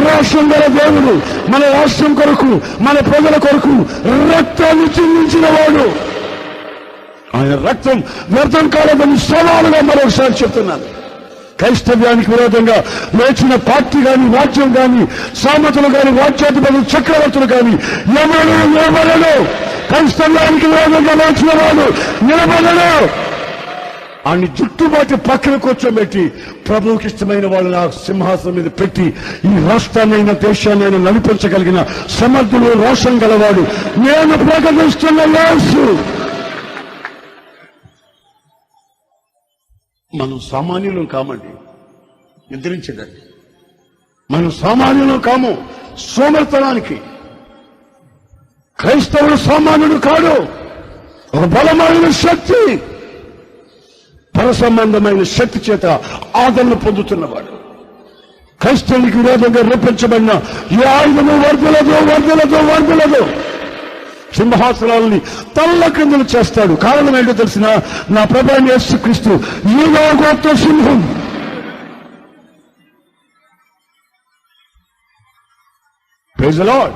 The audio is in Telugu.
రాష్ట్రం గల దేవుడు మన రాష్ట్రం కొరకు, మన ప్రజల కొరకు రక్తాన్ని చిందించిన వాడు. ఆయన రక్తం వ్యర్థం కాలేదని సవాలుగా మరొకసారి చెప్తున్నాను. క్రైస్తవ్యానికి విరోధంగా లేచిన పార్టీ కానీ, రాజ్యం కానీ, సామతులు కానీ, రాజ్యాధిపతులు, చక్రవర్తులు కానీ ఎవరు నిలబడడు. క్రైస్తవ్యానికి విరోధంగా లేచిన వాడు నిలబడడు. ఆయన్ని జుట్టుబాటి పక్కన కూర్చోబెట్టి ప్రభువుకి ఇష్టమైన వాళ్ళని ఆ సింహాసనం మీద పెట్టి ఈ రాష్ట్రాన్నైనా దేశాన్నైనా నడిపించగలిగిన సమర్థుడు, రోషం గలవాడు నేను ప్రకటిస్తున్న యేసు. మనం సామాన్యులం కామండి, నిద్రించదండి. మనం సామాన్యులం కాము. సోమర్తనానికి క్రైస్తవుడు సామాన్యుడు కాడు. ఒక బలమైన శక్తి, పర సంబంధమైన శక్తి చేత ఆదరణ పొందుతున్నవాడు. క్రైస్తవునికి విరోధంగా రూపించబడిన ఈ ఆయుధము వర్ధలదు. సింహాసనాలని తల్ల క్రిందలు చేస్తాడు. కారణం ఏంటో తెలిసిన, నా ప్రభువైన యేసుక్రీస్తు యూదా గోత్ర సింహం. Praise the lord.